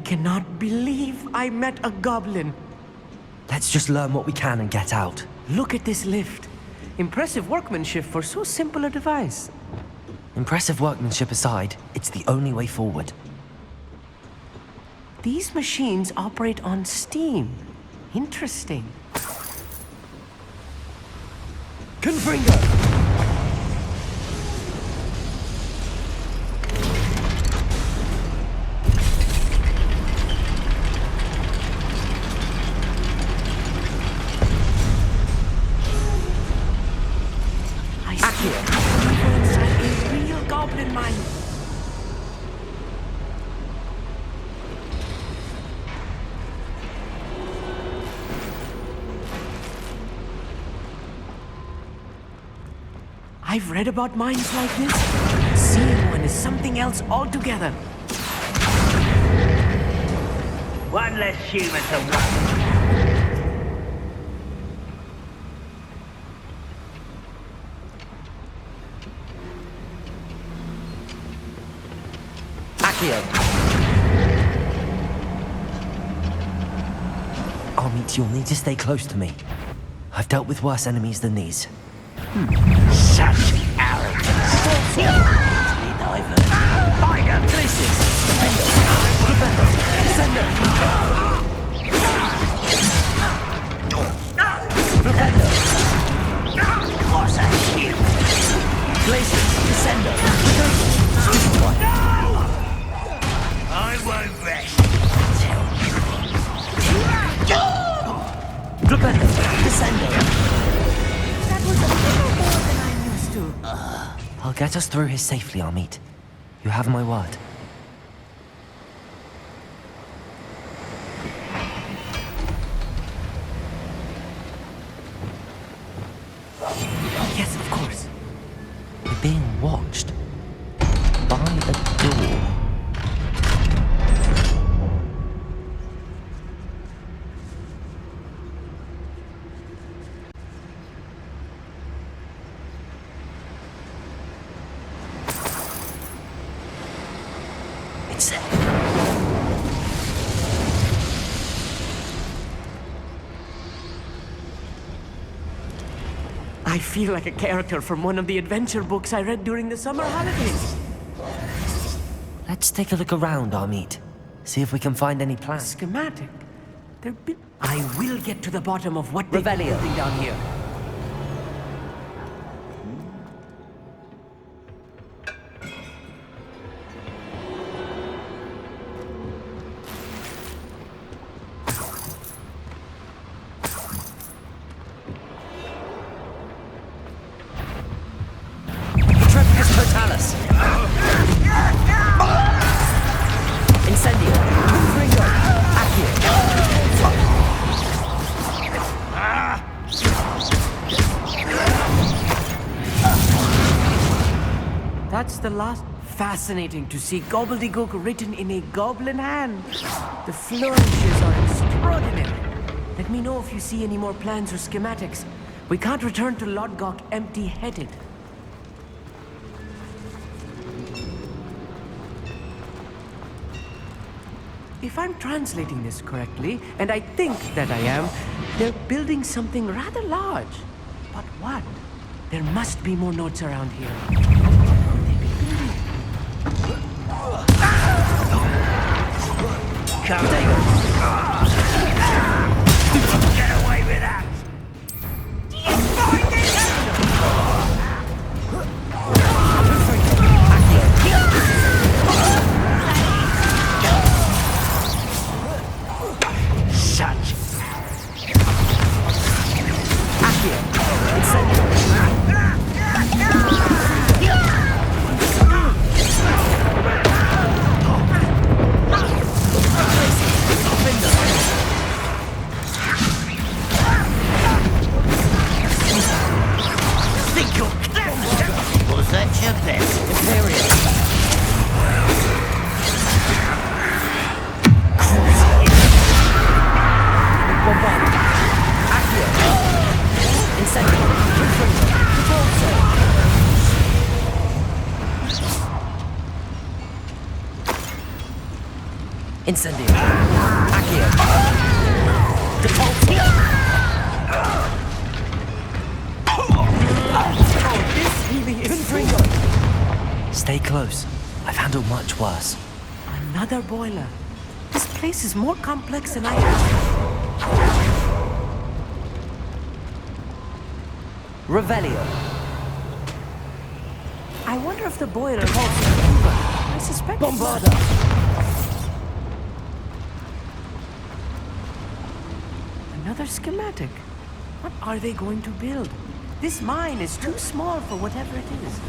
cannot believe I met a goblin. Let's just learn what we can and get out. Look at this lift. Impressive workmanship for so simple a device. Impressive workmanship aside, it's the only way forward. These machines operate on steam. Interesting. Confringo! I've read about mines like this. Seeing one is something else altogether. One less human to work. Amit, you'll need to stay close to me. I've dealt with worse enemies than these. Such arrogance. Fire places. What's a shield? Places, descender. I won't rest. Propender, descender. That was a little more than I'm used to. I'll get us through here safely, Amit. You have my word. Yes, of course. We're being watched. By a door. I feel like a character from one of the adventure books I read during the summer holidays. Let's take a look around, Amit. See if we can find any plans. Schematic. I will get to the bottom of what they're building down here. That's the last. Fascinating to see gobbledygook written in a goblin hand. The flourishes are extraordinary. Let me know if you see any more plans or schematics. We can't return to Lodgok empty-headed. If I'm translating this correctly, and I think that I am, they're building something rather large. But what? There must be more notes around here. Come David. Get away with that! Do you find it? Such. Incendio. Accio. Depulso. This really is Confringo. Stay close. I've handled much worse. another boiler. This place is more complex than I Revelio. I wonder if the boiler holds the Cuba. I suspect Bombarda. Another schematic. What are they going to build? This mine is too small for whatever it is.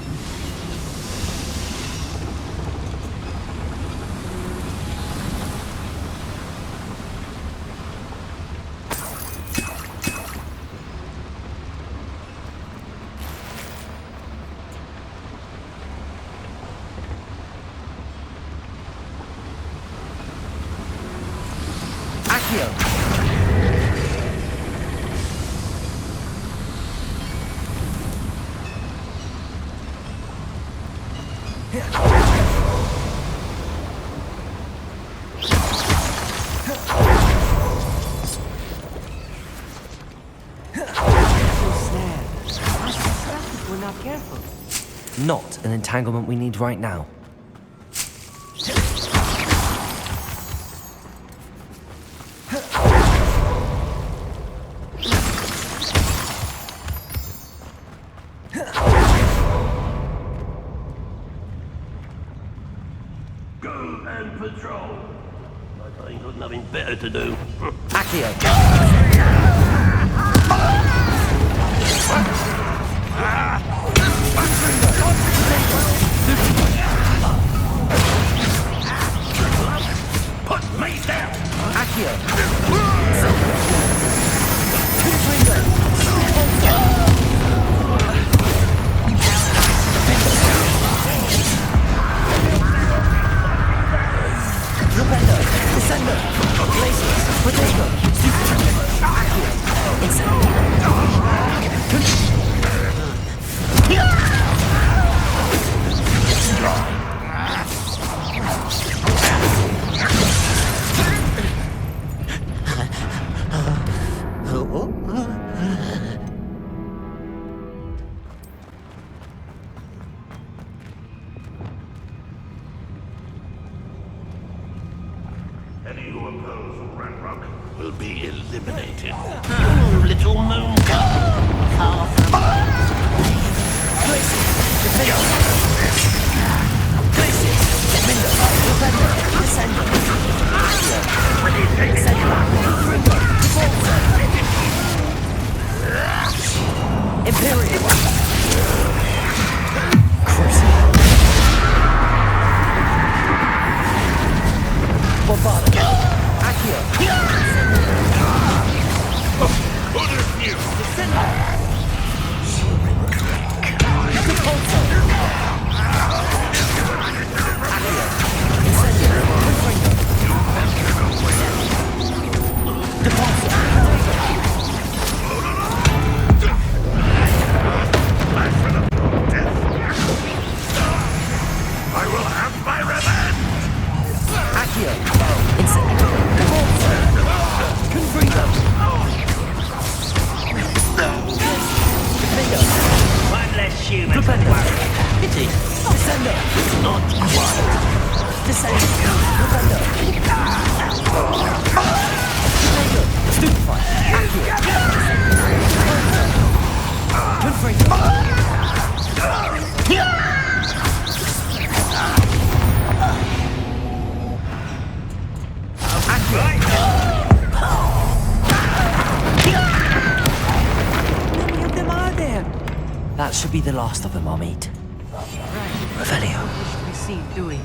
Accio. We're not careful. Not an entanglement we need right now. Go and patrol. I ain't got nothing better to do. Accio. Put me down. Accio. Rupendo. Descendo. Glaciers. Potato. Accio. Incendio. Any who oppose Ranrock will be eliminated. Little moon girl. Far from Glaciers. Mindo. Rupendo. Descendo. Accio. Incendio. Bolsa. Imperial. Cruising. Bombarda. Accio. Depulso. Accio. Incendio. Confringo. Depulso. I will have my revenge! Accio. Incendio. Depulso. Confringo. Mindo. One less human to Rupendo. worry. Pity. Descendo. Not quite. Descendo. Rupendo. Stupefy. Accio. Confringo. How many of them are there? That should be the last of them, I'll meet. Right. Revelio. Wish to be seen, do we?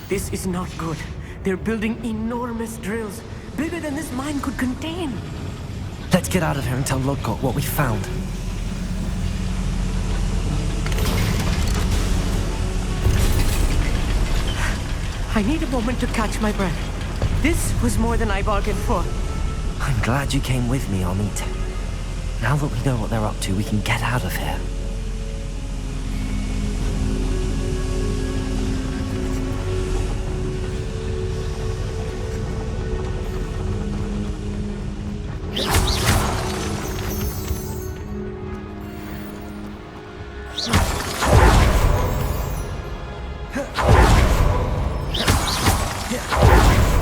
This is not good. They're building enormous drills, bigger than this mine could contain. Let's get out of here and tell Lodgok what we found. I need a moment to catch my breath. This was more than I bargained for. I'm glad you came with me, Amit. Now that we know what they're up to, we can get out of here.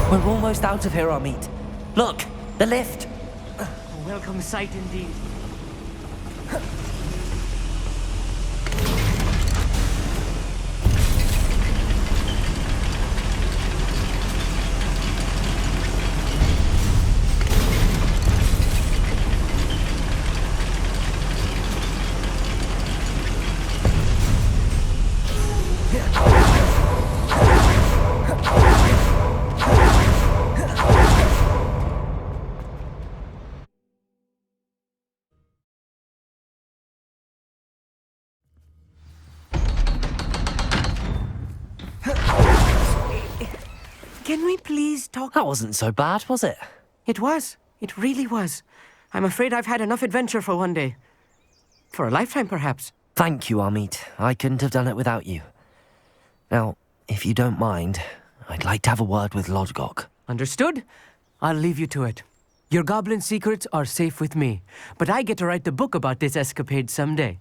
We're almost out of here, Amit. Look, the lift. A welcome sight indeed. Can we please talk? That wasn't so bad, was it? It was. It really was. I'm afraid I've had enough adventure for one day. For a lifetime, perhaps. Thank you, Amit. I couldn't have done it without you. Now, if you don't mind, I'd like to have a word with Lodgok. Understood? I'll leave you to it. Your goblin secrets are safe with me, but I get to write the book about this escapade someday.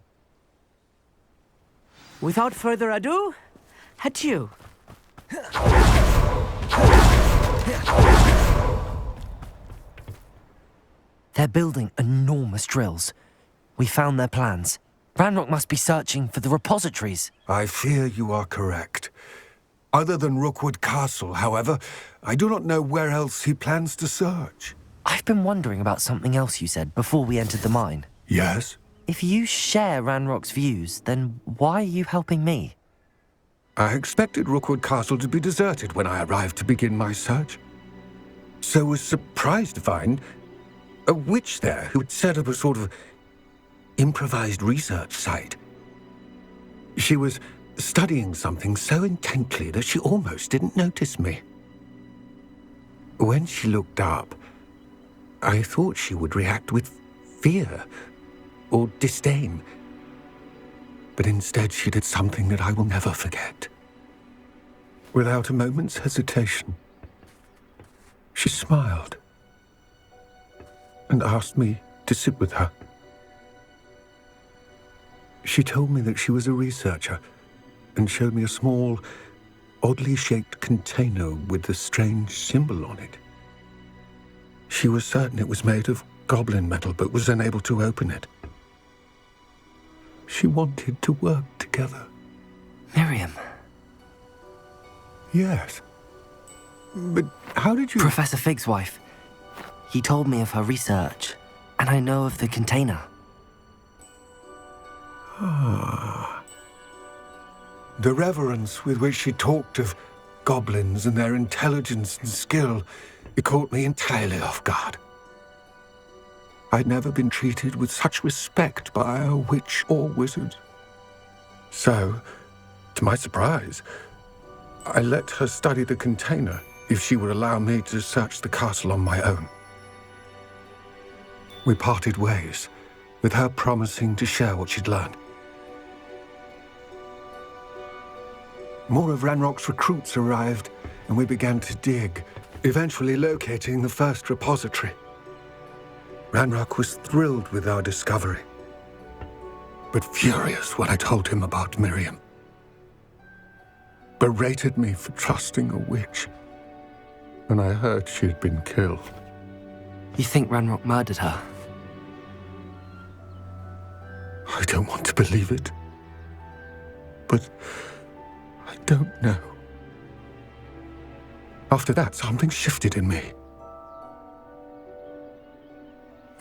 Without further ado, adieu. They're building enormous drills. We found their plans. Ranrock must be searching for the repositories. I fear you are correct. Other than Rookwood Castle, however, I do not know where else he plans to search. I've been wondering about something else you said before we entered the mine. Yes? If you share Ranrock's views, then why are you helping me? I expected Rookwood Castle to be deserted when I arrived to begin my search. So was surprised to find a witch there who had set up a sort of improvised research site. She was studying something so intently that she almost didn't notice me. When she looked up, I thought she would react with fear or disdain. But instead she did something that I will never forget. Without a moment's hesitation, she smiled and asked me to sit with her. She told me that she was a researcher and showed me a small, oddly shaped container with a strange symbol on it. She was certain it was made of goblin metal, but was unable to open it. She wanted to work together. Miriam. Yes. But how did you... Professor Fig's wife. He told me of her research, and I know of the container. Ah. The reverence with which she talked of goblins and their intelligence and skill, it caught me entirely off guard. I'd never been treated with such respect by a witch or wizard. So, to my surprise, I let her study the container if she would allow me to search the castle on my own. We parted ways, with her promising to share what she'd learned. More of Ranrock's recruits arrived, and we began to dig, eventually locating the first repository. Ranrock was thrilled with our discovery, but furious when I told him about Miriam. Berated me for trusting a witch, and I heard she had been killed. You think Ranrock murdered her? I don't want to believe it, but I don't know. After that, something shifted in me.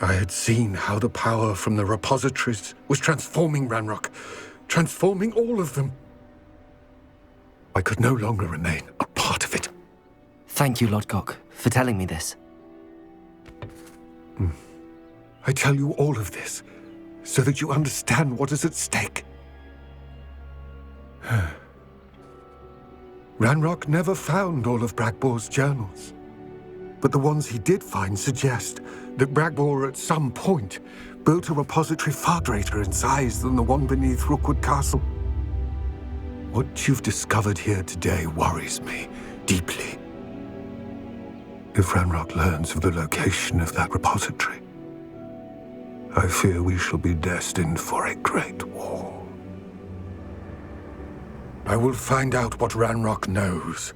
I had seen how the power from the repositories was transforming Ranrock, transforming all of them. I could no longer remain a Thank you, Lodgok, for telling me this. I tell you all of this so that you understand what is at stake. Ranrock never found all of Bragbor's journals, but the ones he did find suggest that Bragbor at some point built a repository far greater in size than the one beneath Rookwood Castle. What you've discovered here today worries me deeply. If Ranrock learns of the location of that repository, I fear we shall be destined for a great war. I will find out what Ranrock knows.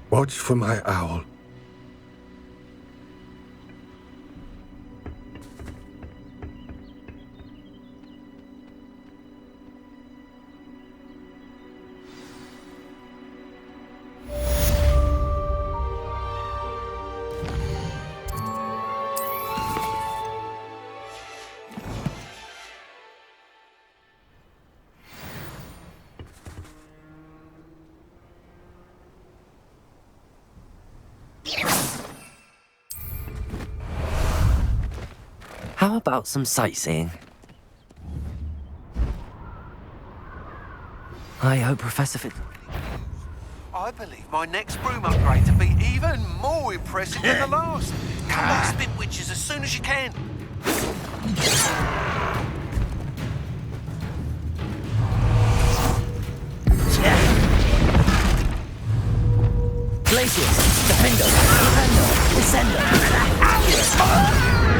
Watch for my owl. How about some sightseeing? I hope Professor I believe my next broom upgrade to be even more impressive than the last. Come on, spit witches as soon as you can. Glacius, Defendo, Defendo, Descendo,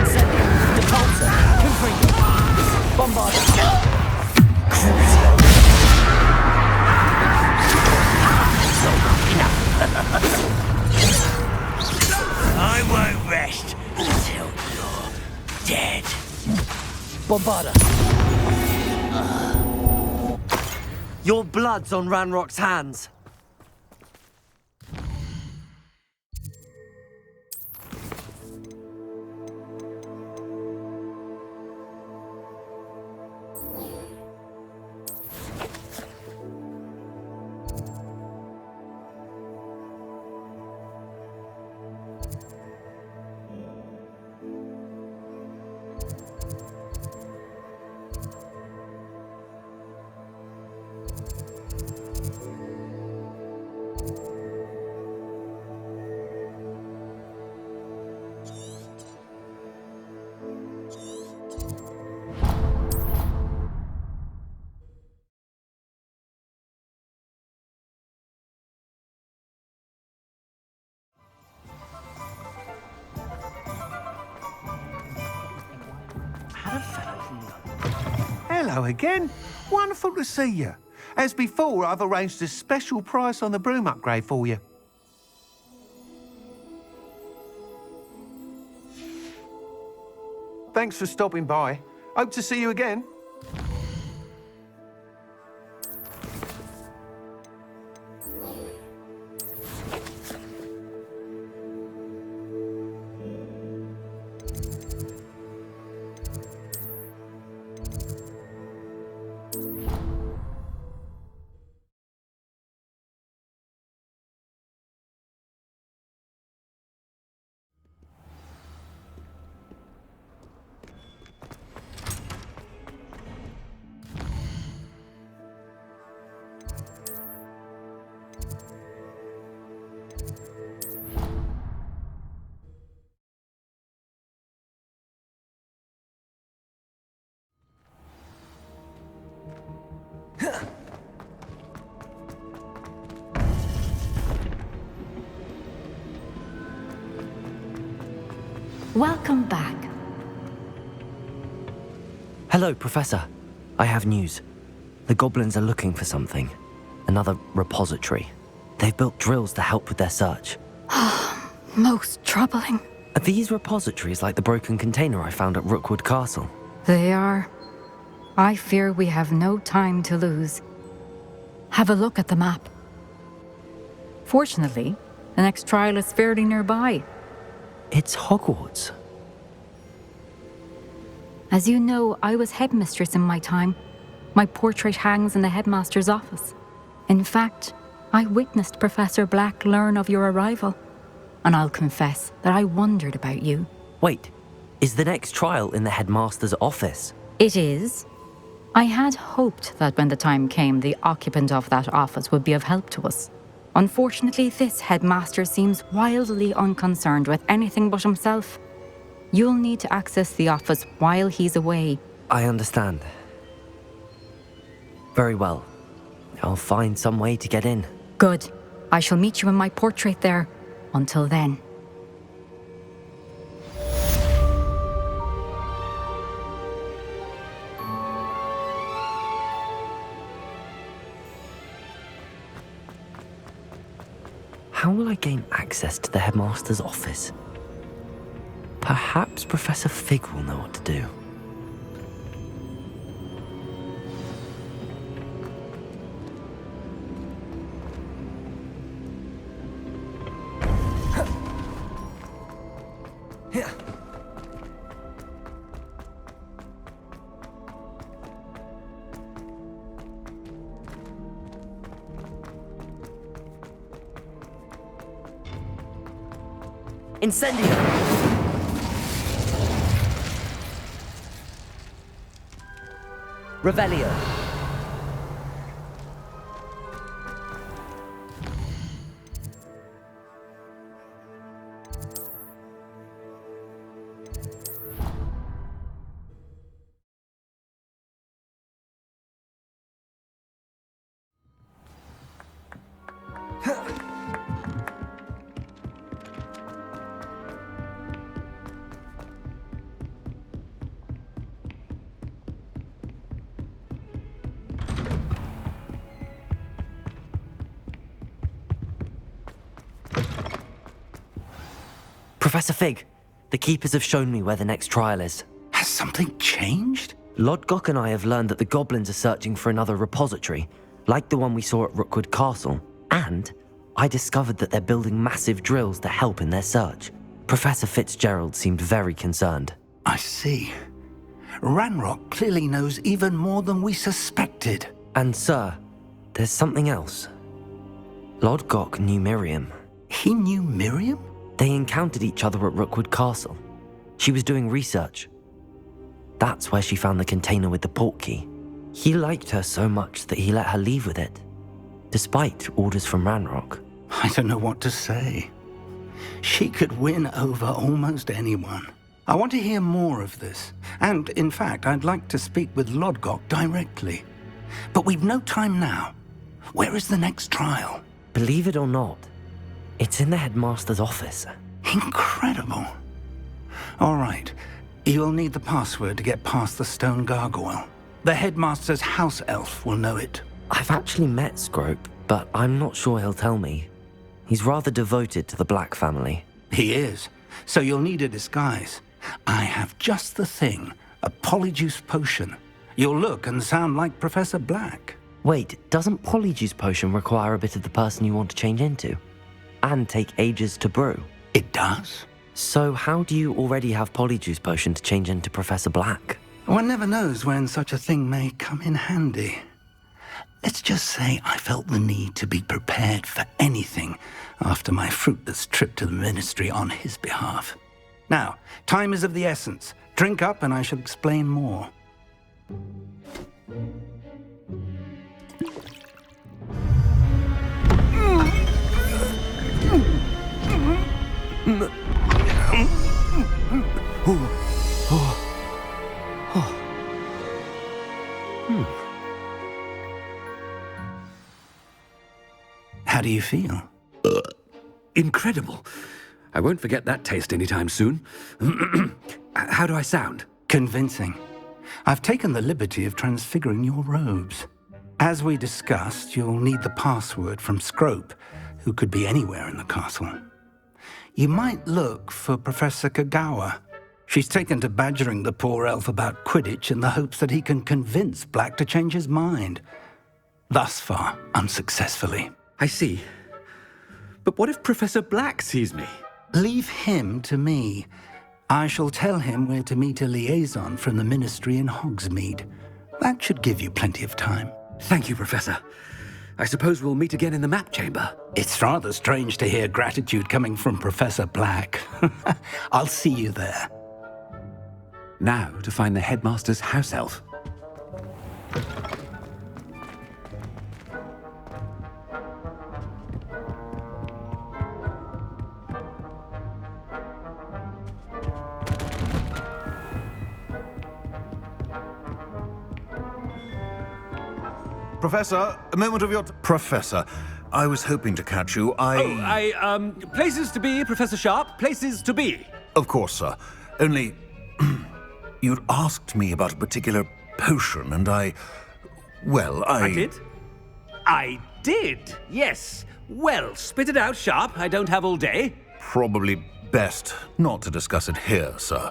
Incendio, Depulsor, Confringo, Bombarder, Crucio. I won't rest until you're dead. Bombarder. Your blood's on Ranrock's hands. Hello again. Wonderful to see you. As before, I've arranged a special price on the broom upgrade for you. Thanks for stopping by. Hope to see you again. Welcome back. Hello, Professor. I have news. The goblins are looking for something. Another repository. They've built drills to help with their search. Most troubling. Are these repositories like the broken container I found at Rookwood Castle? They are. I fear we have no time to lose. Have a look at the map. Fortunately, the next trial is fairly nearby. It's Hogwarts. As you know, I was headmistress in my time. My portrait hangs in the headmaster's office. In fact, I witnessed Professor Black learn of your arrival, and I'll confess that I wondered about you. Wait, is the next trial in the headmaster's office? It is. I had hoped that when the time came, the occupant of that office would be of help to us. Unfortunately, this headmaster seems wildly unconcerned with anything but himself. You'll need to access the office while he's away. I understand. Very well. I'll find some way to get in. Good. I shall meet you in my portrait there. Until then. How will I gain access to the headmaster's office? Perhaps Professor Fig will know what to do. Incendio! Revelio! Professor Fig, the Keepers have shown me where the next trial is. Has something changed? Lodgok and I have learned that the goblins are searching for another repository, like the one we saw at Rookwood Castle. And I discovered that they're building massive drills to help in their search. Professor Fitzgerald seemed very concerned. I see. Ranrock clearly knows even more than we suspected. And sir, there's something else. Lodgok knew Miriam. He knew Miriam? They encountered each other at Rookwood Castle. She was doing research. That's where she found the container with the portkey. He liked her so much that he let her leave with it, despite orders from Ranrock. I don't know what to say. She could win over almost anyone. I want to hear more of this. And, in fact, I'd like to speak with Lodgok directly. But we've no time now. Where is the next trial? Believe it or not, it's in the headmaster's office. Incredible. All right. You'll need the password to get past the stone gargoyle. The headmaster's house elf will know it. I've actually met Scrope, but I'm not sure he'll tell me. He's rather devoted to the Black family. He is. So you'll need a disguise. I have just the thing. A polyjuice potion. You'll look and sound like Professor Black. Wait, doesn't Polyjuice Potion require a bit of the person you want to change into? And take ages to brew? It does. So how do you already have Polyjuice Potion to change into Professor Black? One never knows when such a thing may come in handy. Let's just say I felt the need to be prepared for anything after my fruitless trip to the ministry on his behalf. Now, time is of the essence. Drink up and I shall explain more. How do you feel? Incredible. I won't forget that taste anytime soon. How do I sound? Convincing. I've taken the liberty of transfiguring your robes. As we discussed, you'll need the password from Scrope, who could be anywhere in the castle. You might look for Professor Kagawa. She's taken to badgering the poor elf about Quidditch in the hopes that he can convince Black to change his mind. Thus far, unsuccessfully. I see. But what if Professor Black sees me? Leave him to me. I shall tell him where to meet a liaison from the ministry in Hogsmeade. That should give you plenty of time. Thank you, Professor. I suppose we'll meet again in the map chamber. It's rather strange to hear gratitude coming from Professor Black. I'll see you there. Now to find the headmaster's house elf. Professor, a moment of your... Professor, I was hoping to catch you. Places to be, Professor Sharp. Places to be. Of course, sir. Only... you'd asked me about a particular potion, and I did? I did, yes. Well, spit it out, Sharp. I don't have all day. Probably best not to discuss it here, sir.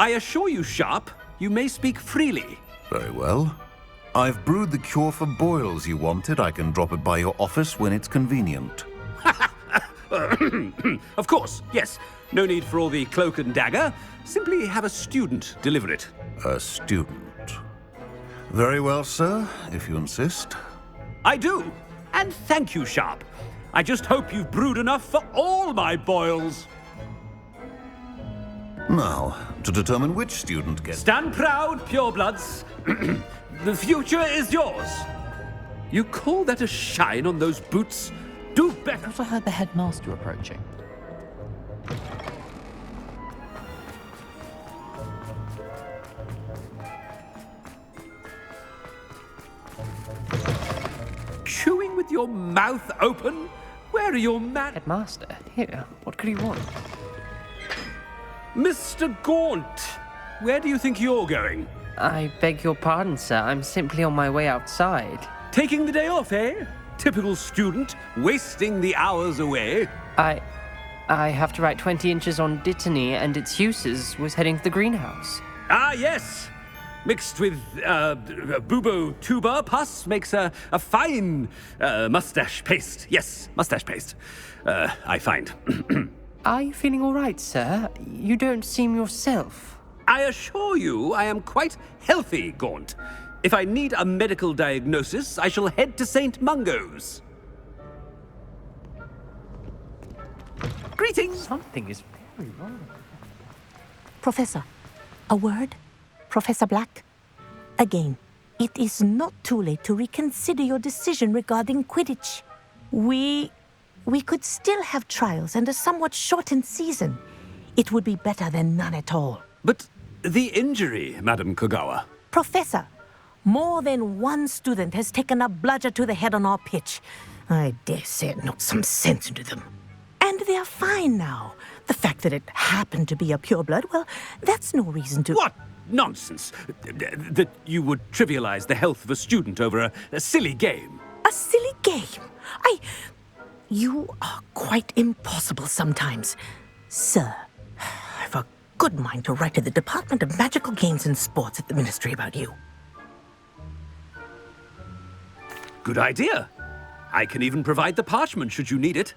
I assure you, Sharp, you may speak freely. Very well. I've brewed the cure for boils you wanted. I can drop it by your office when it's convenient. Of course, yes. No need for all the cloak and dagger. Simply have a student deliver it. A student. Very well, sir, if you insist. I do. And thank you, Sharp. I just hope you've brewed enough for all my boils. Now, to determine which student gets... Stand proud, purebloods. The future is yours. You call that a shine on those boots? Do better. I thought I heard the headmaster approaching. Chewing with your mouth open? Where are your Headmaster, here, what could he want? Mr. Gaunt, where do you think you're going? I beg your pardon, sir. I'm simply on my way outside. Taking the day off, eh? Typical student, wasting the hours away. I have to write 20 inches on Dittany and its uses. Was heading to the greenhouse. Ah, yes. Mixed with bubo tuber pus makes a fine mustache paste. Yes, mustache paste. I find. Are you feeling all right, sir? You don't seem yourself. I assure you I am quite healthy, Gaunt. If I need a medical diagnosis, I shall head to St. Mungo's. Greetings! Something is very wrong. Professor, a word? Professor Black? Again, it is not too late to reconsider your decision regarding Quidditch. We could still have trials and a somewhat shortened season. It would be better than none at all. But the injury, Madam Kogawa. Professor, more than one student has taken a bludger to the head on our pitch. I dare say it knocked some sense into them. And they're fine now. The fact that it happened to be a pureblood, well, that's no reason to... What nonsense! That you would trivialize the health of a student over a silly game. A silly game? You are quite impossible sometimes. Sir, I've a good mind to write to the Department of Magical Games and Sports at the Ministry about you. Good idea. I can even provide the parchment should you need it.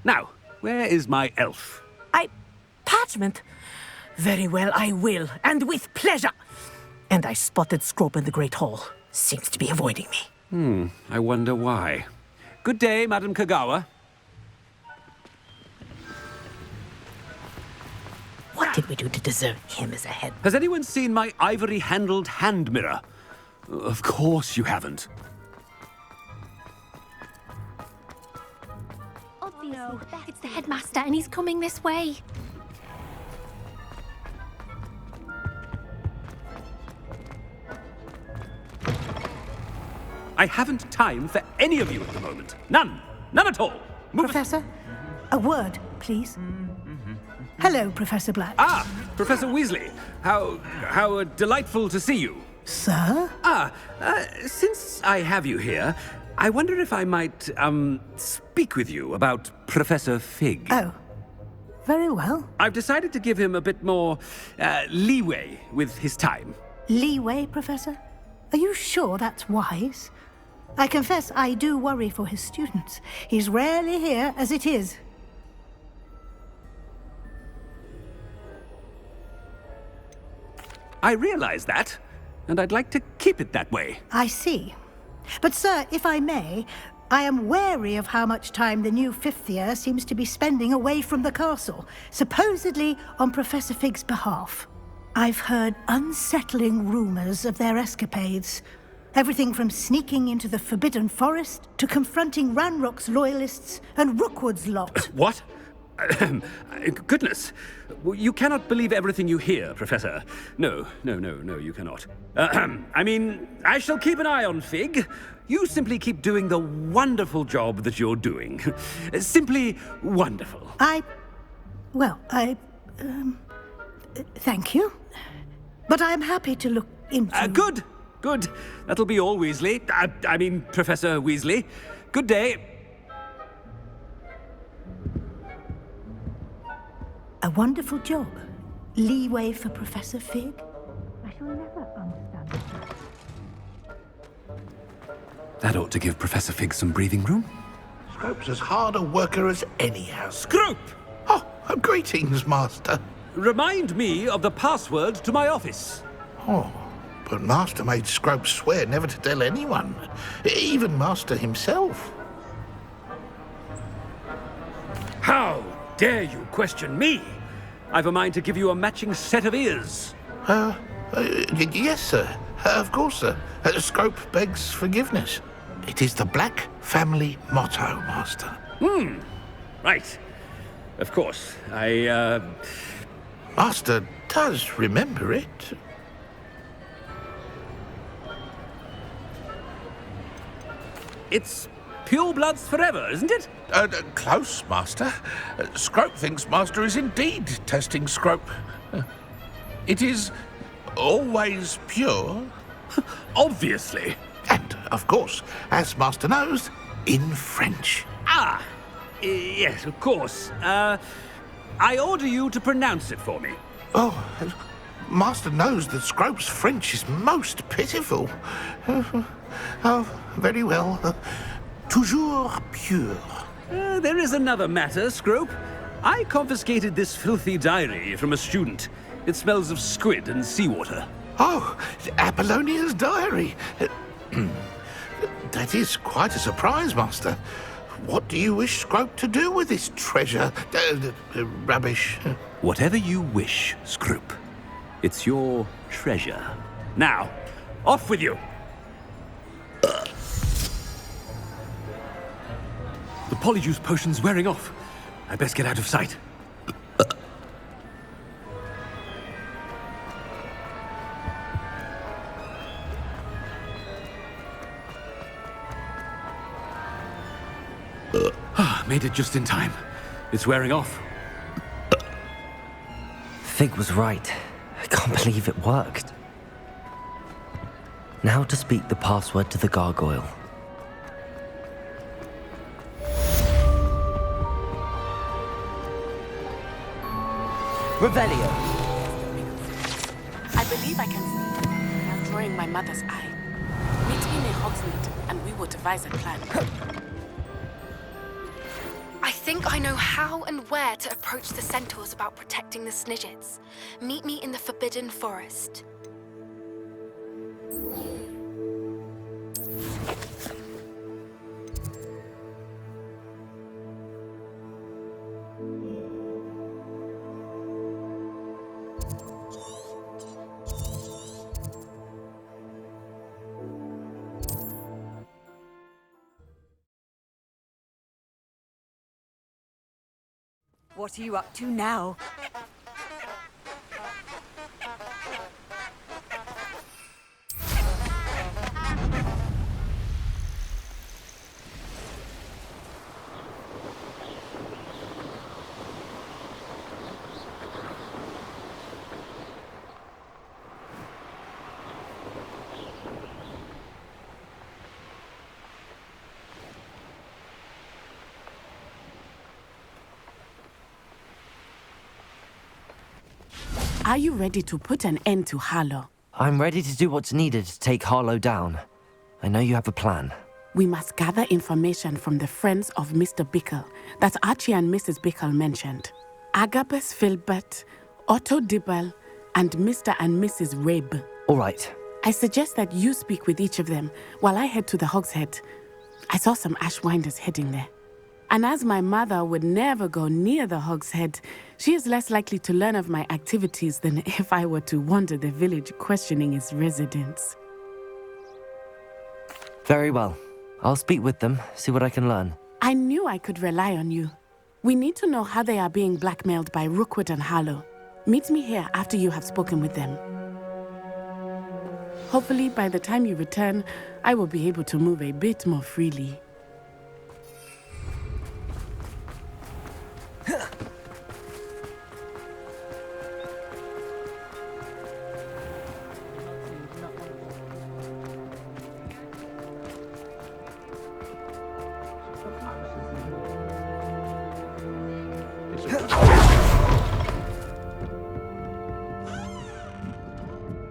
Now, where is my elf? Parchment? Very well, I will, and with pleasure. And I spotted Scrope in the Great Hall. Seems to be avoiding me. I wonder why. Good day, Madam Kogawa. What did we do to deserve him as a head? Has anyone seen my ivory-handled hand mirror? Of course you haven't. No, it's the headmaster and he's coming this way. I haven't time for any of you at the moment. None. None at all. Move Professor, a word, please. Hello, Professor Black. Ah, Professor Weasley. How delightful to see you. Sir? Since I have you here, I wonder if I might, speak with you about Professor Fig. Oh, very well. I've decided to give him a bit more, leeway with his time. Leeway, Professor? Are you sure that's wise? I confess I do worry for his students. He's rarely here as it is. I realize that. and I'd like to keep it that way. I see. But, sir, if I may, I am wary of how much time the new fifth year seems to be spending away from the castle, supposedly on Professor Fig's behalf. I've heard unsettling rumors of their escapades. Everything from sneaking into the Forbidden Forest to confronting Ranrock's loyalists and Rookwood's lot. What? Goodness. You cannot believe everything you hear, Professor. No, you cannot. I mean, I shall keep an eye on Fig. You simply keep doing the wonderful job that you're doing. Simply wonderful. Thank you. But I'm happy to look into... Good. That'll be all, Weasley. I mean, Professor Weasley. Good day. A wonderful job. Leeway for Professor Fig. I shall never understand it. That ought to give Professor Fig some breathing room. Scrope's as hard a worker as any house. Scrope! Oh, greetings, Master. Remind me of the password to my office. Oh, but Master made Scrope swear never to tell anyone, even Master himself. How dare you question me? I've a mind to give you a matching set of ears. Yes, sir. Of course, sir. Scrope begs forgiveness. It is the Black family motto, Master. Right. Of course. Master does remember it. It's pure bloods forever, isn't it? Close, Master. Scrope thinks Master is indeed testing Scrope. It is always pure. Obviously. And, of course, as Master knows, in French. Yes, of course. I order you to pronounce it for me. Oh, Master knows that Scrope's French is most pitiful. Oh, very well. Toujours pure. There is another matter, Scrope. I confiscated this filthy diary from a student. It smells of squid and seawater. Oh, Apollonia's diary. That is quite a surprise, Master. What do you wish Scrope to do with this treasure? Rubbish. Whatever you wish, Scrope. It's your treasure. Now, off with you. The polyjuice potion's wearing off. I best get out of sight. Made it just in time. It's wearing off. Fig was right. I can't believe it worked. Now to speak the password to the gargoyle. Revelio. I believe I can see. I'm drawing my mother's eye. Meet me near Hogsmeade, and we will devise a plan. I think I know how and where to approach the centaurs about protecting the Snidgets. Meet me in the Forbidden Forest. What are you up to now? Are you ready to put an end to Harlow? I'm ready to do what's needed to take Harlow down. I know you have a plan. We must gather information from the friends of Mr. Bickle that Archie and Mrs. Bickle mentioned. Agabus Filbert, Otto Dibble, and Mr. and Mrs. Rabe. All right. I suggest that you speak with each of them while I head to the Hogshead. I saw some Ashwinders heading there. And as my mother would never go near the Hogshead, she is less likely to learn of my activities than if I were to wander the village questioning its residents. Very well. I'll speak with them, see what I can learn. I knew I could rely on you. We need to know how they are being blackmailed by Rookwood and Harlow. Meet me here after you have spoken with them. Hopefully, by the time you return, I will be able to move a bit more freely.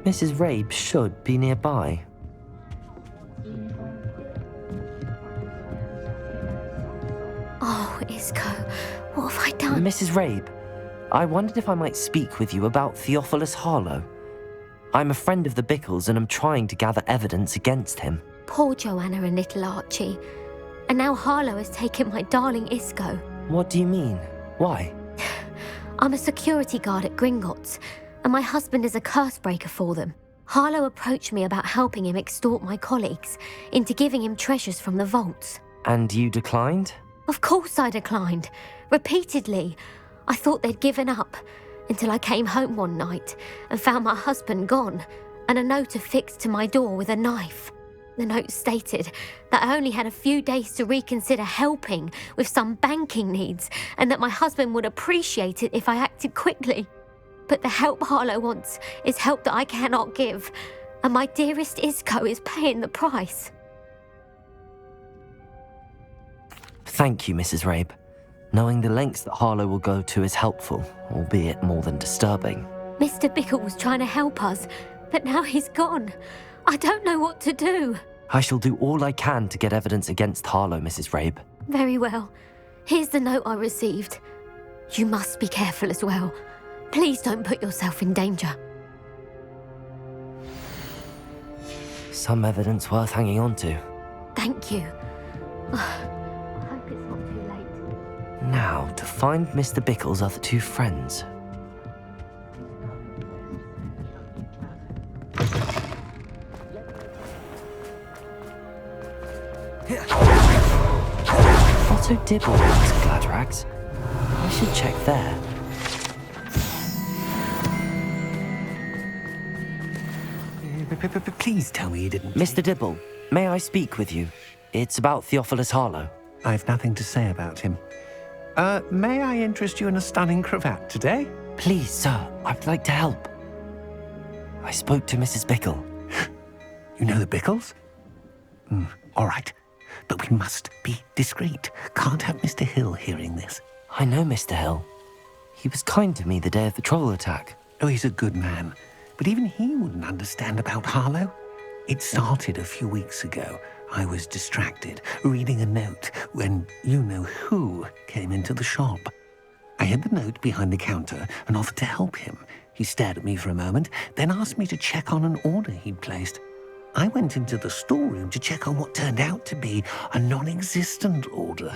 Mrs. Rabe should be nearby. Oh, Isco, what have I done? Mrs. Rabe, I wondered if I might speak with you about Theophilus Harlow. I'm a friend of the Bickles and I'm trying to gather evidence against him. Poor Joanna and little Archie. And now Harlow has taken my darling Isco. What do you mean? Why? I'm a security guard at Gringotts, and my husband is a curse breaker for them. Harlow approached me about helping him extort my colleagues into giving him treasures from the vaults. And you declined? Of course I declined. Repeatedly. I thought they'd given up, until I came home one night and found my husband gone, and a note affixed to my door with a knife. The note stated that I only had a few days to reconsider helping with some banking needs, and that my husband would appreciate it if I acted quickly. But the help Harlow wants is help that I cannot give, and my dearest Isco is paying the price. Thank you, Mrs. Rabe. Knowing the lengths that Harlow will go to is helpful, albeit more than disturbing. Mr. Bickle was trying to help us, but now he's gone. I don't know what to do. I shall do all I can to get evidence against Harlow, Mrs. Rabe. Very well. Here's the note I received. You must be careful as well. Please don't put yourself in danger. Some evidence worth hanging on to. Thank you. I hope it's not too late. Now, to find Mr. Bickle's other two friends. Otto Dibble went to Gladrags. I should check there. Please tell me you didn't... Mr. Dibble, may I speak with you? It's about Theophilus Harlow. I've nothing to say about him. May I interest you in a stunning cravat today? Please, sir, I'd like to help. I spoke to Mrs. Bickle. You know the Bickles? All right. But we must be discreet. Can't have Mr. Hill hearing this. I know Mr. Hill. He was kind to me the day of the troll attack. Oh, he's a good man. But even he wouldn't understand about Harlow. It started a few weeks ago. I was distracted, reading a note, when you-know-who came into the shop. I hid the note behind the counter and offered to help him. He stared at me for a moment, then asked me to check on an order he'd placed. I went into the storeroom to check on what turned out to be a non-existent order.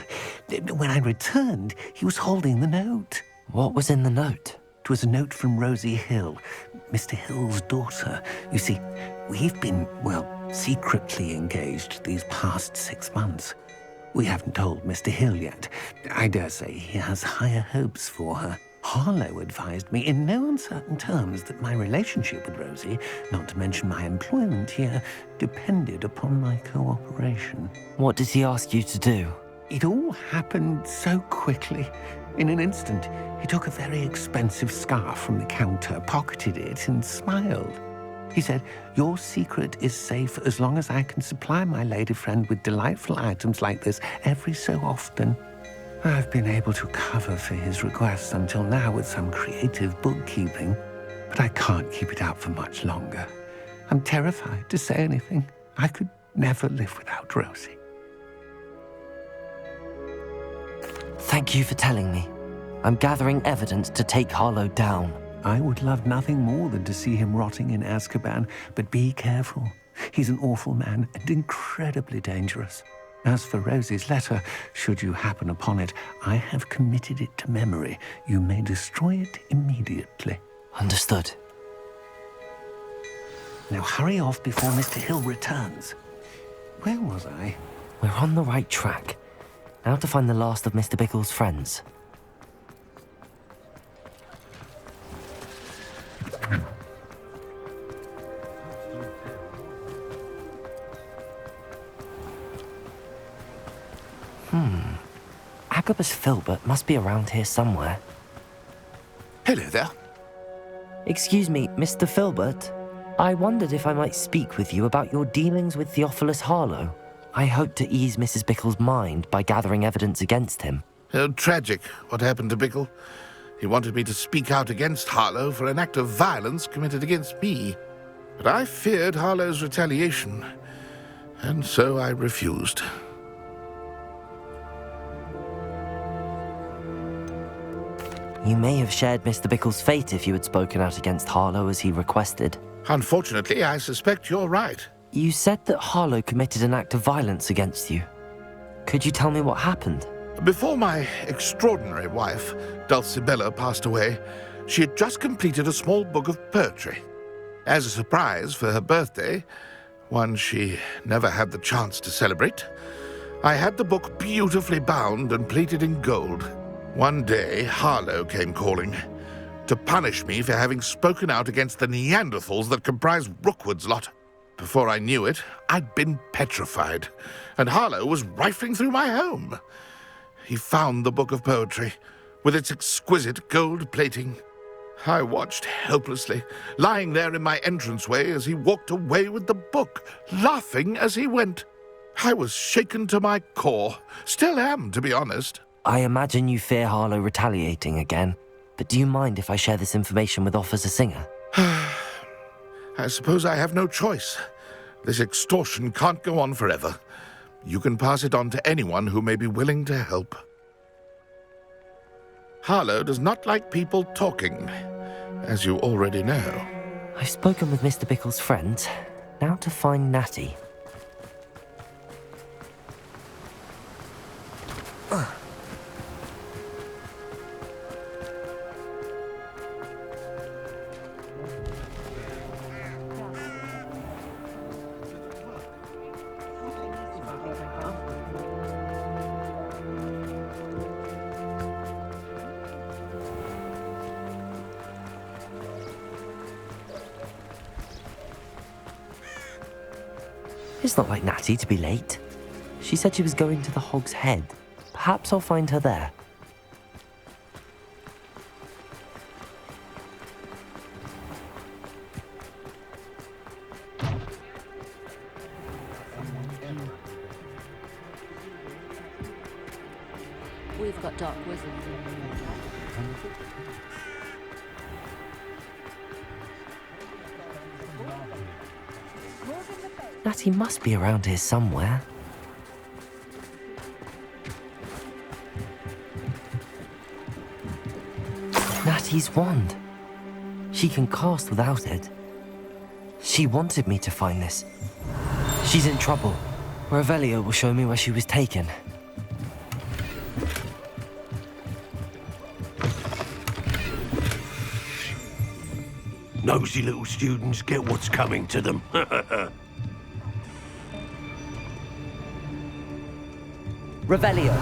When I returned, he was holding the note. What was in the note? It was a note from Rosie Hill, Mr. Hill's daughter. You see, we've been, secretly engaged these past 6 months. We haven't told Mr. Hill yet. I dare say he has higher hopes for her. Harlow advised me in no uncertain terms that my relationship with Rosie, not to mention my employment here, depended upon my cooperation. What did he ask you to do? It all happened so quickly. In an instant, he took a very expensive scarf from the counter, pocketed it, and smiled. He said, "Your secret is safe as long as I can supply my lady friend with delightful items like this every so often." I've been able to cover for his requests until now with some creative bookkeeping, but I can't keep it up for much longer. I'm terrified to say anything. I could never live without Rosie. Thank you for telling me. I'm gathering evidence to take Harlow down. I would love nothing more than to see him rotting in Azkaban, but be careful. He's an awful man and incredibly dangerous. As for Rosie's letter, should you happen upon it, I have committed it to memory. You may destroy it immediately. Understood. Now hurry off before Mr. Hill returns. Where was I? We're on the right track. Now to find the last of Mr. Bickle's friends. Agabus Filbert must be around here somewhere. Hello there. Excuse me, Mr. Filbert. I wondered if I might speak with you about your dealings with Theophilus Harlow. I hope to ease Mrs. Bickle's mind by gathering evidence against him. Tragic, what happened to Bickle. He wanted me to speak out against Harlow for an act of violence committed against me. But I feared Harlow's retaliation, and so I refused. You may have shared Mr. Bickle's fate if you had spoken out against Harlow as he requested. Unfortunately, I suspect you're right. You said that Harlow committed an act of violence against you. Could you tell me what happened? Before my extraordinary wife, Dulcibella, passed away, she had just completed a small book of poetry. As a surprise for her birthday, one she never had the chance to celebrate, I had the book beautifully bound and plated in gold. One day, Harlow came calling to punish me for having spoken out against the Neanderthals that comprise Rookwood's lot. Before I knew it, I'd been petrified, and Harlow was rifling through my home. He found the book of poetry, with its exquisite gold plating. I watched helplessly, lying there in my entranceway as he walked away with the book, laughing as he went. I was shaken to my core. Still am, to be honest. I imagine you fear Harlow retaliating again, but do you mind if I share this information with Officer Singer? I suppose I have no choice. This extortion can't go on forever. You can pass it on to anyone who may be willing to help. Harlow does not like people talking, as you already know. I've spoken with Mr. Bickle's friends. Now to find Natty. It's not like Natty to be late. She said she was going to the Hog's Head. Perhaps I'll find her there. We've got Dark Wizardry. Natty must be around here somewhere. Natty's wand. She can cast without it. She wanted me to find this. She's in trouble. Revelio will show me where she was taken. Nosy little students get what's coming to them. Revelio.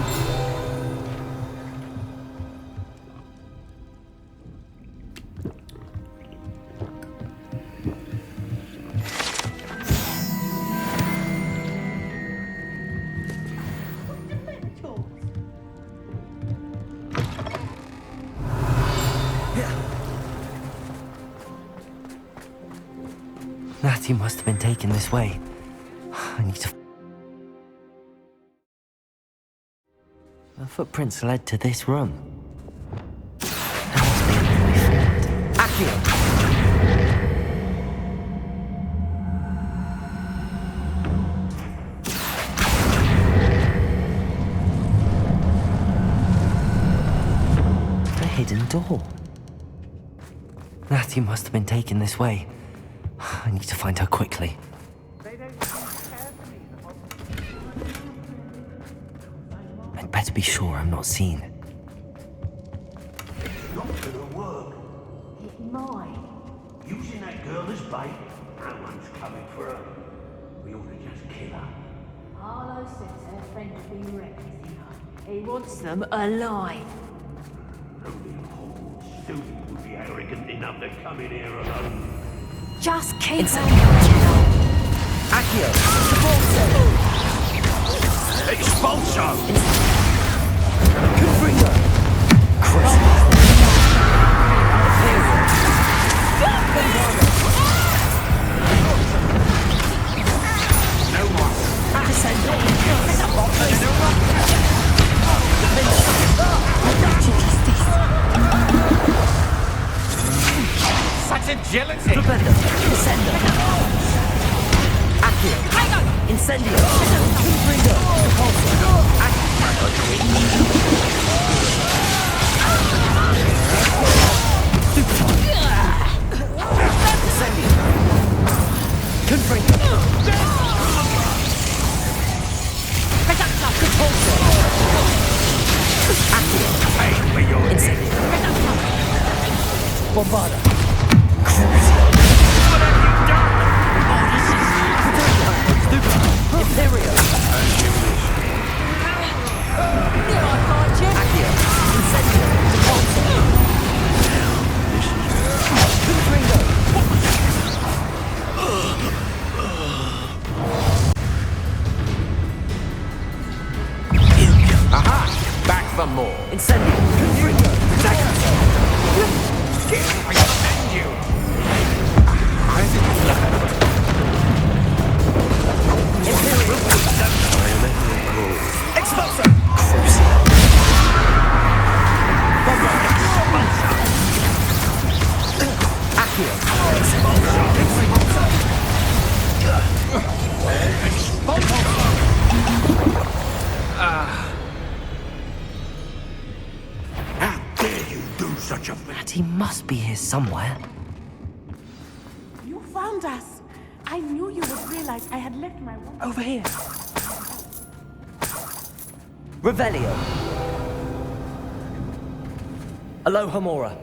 Natty must have been taken this way. I need to... The footprints led to this room. There must be another way forward. Accio! A hidden door. Natty must have been taken this way. I need to find her quickly. I'd better be sure I'm not seen. Not gonna work. It might. Using that girl as bait, no one's coming for her. We ought to just kill her. Arlo says her friend has been wrecked, you know. He wants them alive. Only a Hogwarts student would be arrogant enough to come in here alone. Just keep Accio! Expulso! Confringo! No more. Such agility! Descendo! Accio! Incendio! Confringo! Bombarda! Imperio! Accio! Incendio! Confringo! Aha! Back for more. Incendio! Confringo! I command you! Expulso! Accio! How dare you do such a thing? Natty must be here somewhere. You found us. I knew you would realize I had left my wand. Over here! Revelio! Aloha Mora!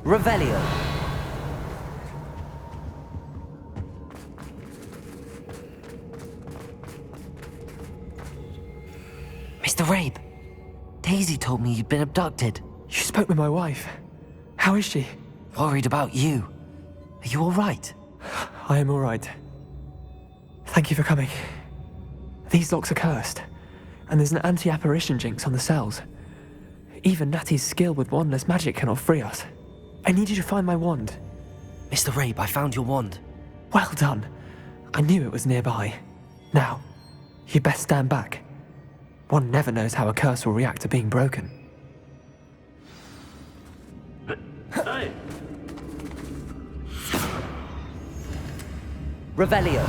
Revelio! Mr. Rabe, Daisy told me you'd been abducted. You spoke with my wife. How is she? Worried about you. Are you all right? I am all right. Thank you for coming. These locks are cursed, and there's an anti-apparition jinx on the cells. Even Natty's skill with wandless magic cannot free us. I need you to find my wand. Mr. Rabe, I found your wand. Well done. I knew it was nearby. Now, you best stand back. One never knows how a curse will react to being broken. Hey! Revelio!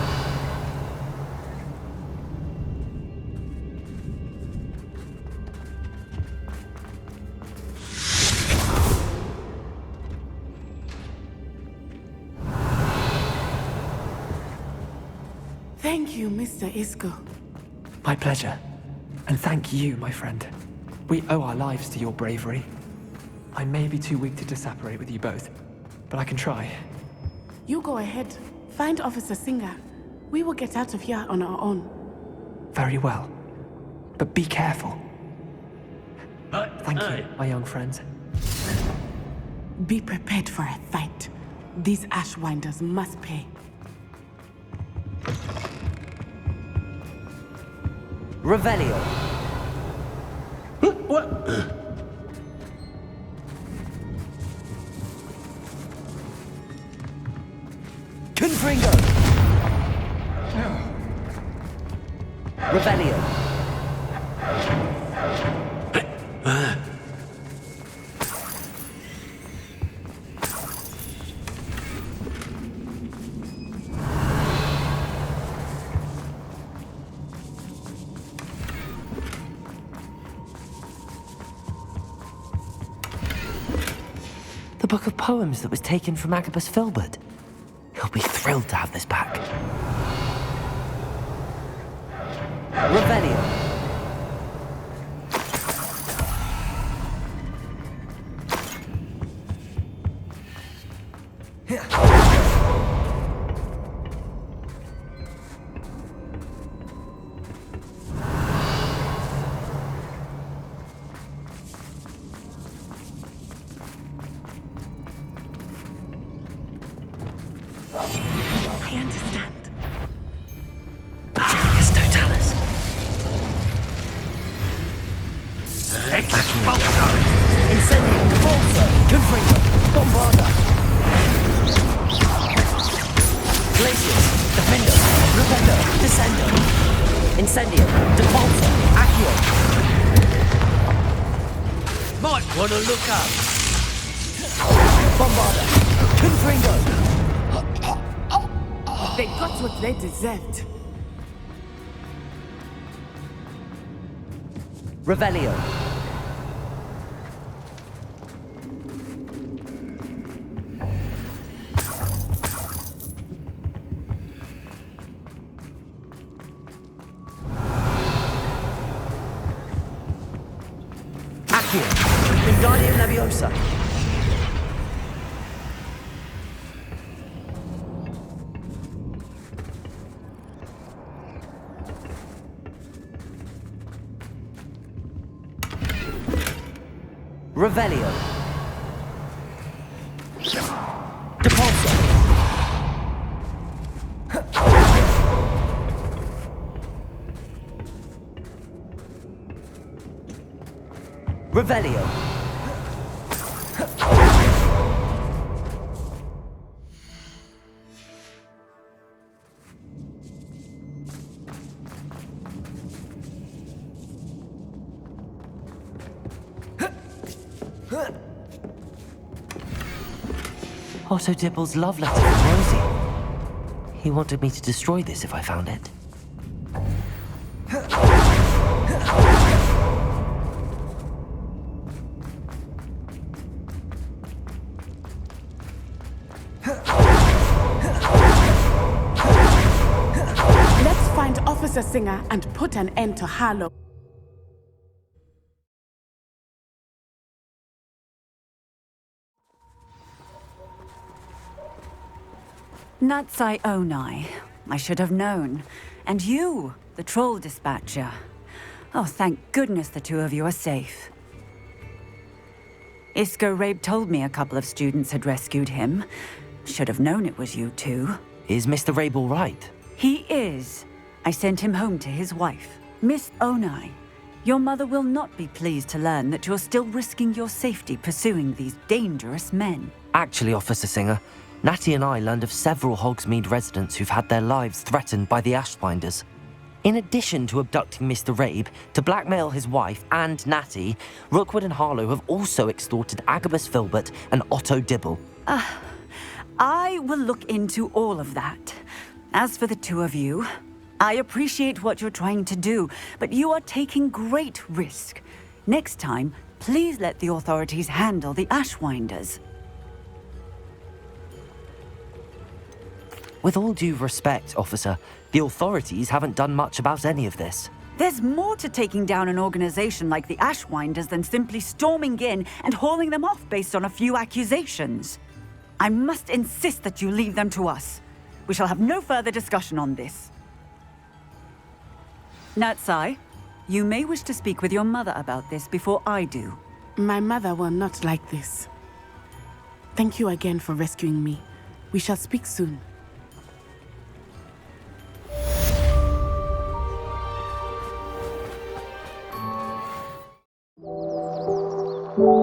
Thank you, Mr. Isco. My pleasure. And thank you, my friend. We owe our lives to your bravery. I may be too weak to disapparate with you both, but I can try. You go ahead. Find Officer Singer. We will get out of here on our own. Very well. But be careful. Thank you, my young friends. Be prepared for a fight. These Ashwinders must pay. Revelio! What? Confringo! Revelio! book of poems that was taken from Agabus Filbert. He'll be thrilled to have this back. Revelio. I understand. Julius Totalis. Expulsor! Incendio! Devolver! Confringo! Bombarda! Glacius! Defender! Repender! Descender! Incendio! Devolver! Accio! Might wanna look up! Bombarda! Confringo! They got what they deserved. Revelio. Accio! Wingardium Leviosa! Revelio. Depulso. Revelio. Otto Dibble's love letter from Rosie. He wanted me to destroy this if I found it. Let's find Officer Singer and put an end to Harlow. Natsai Onai. I should have known. And you, the troll dispatcher. Oh, thank goodness the two of you are safe. Isco Rabe told me a couple of students had rescued him. Should have known it was you two. Is Mr. Rabe all right? He is. I sent him home to his wife. Miss Onai, your mother will not be pleased to learn that you're still risking your safety pursuing these dangerous men. Actually, Officer Singer, Natty and I learned of several Hogsmeade residents who've had their lives threatened by the Ashbinders. In addition to abducting Mr. Rabe, to blackmail his wife and Natty, Rookwood and Harlow have also extorted Agabus Filbert and Otto Dibble. I will look into all of that. As for the two of you, I appreciate what you're trying to do, but you are taking great risk. Next time, please let the authorities handle the Ashwinders. With all due respect, officer, the authorities haven't done much about any of this. There's more to taking down an organization like the Ashwinders than simply storming in and hauling them off based on a few accusations. I must insist that you leave them to us. We shall have no further discussion on this. Natsai, you may wish to speak with your mother about this before I do. My mother will not like this. Thank you again for rescuing me. We shall speak soon. you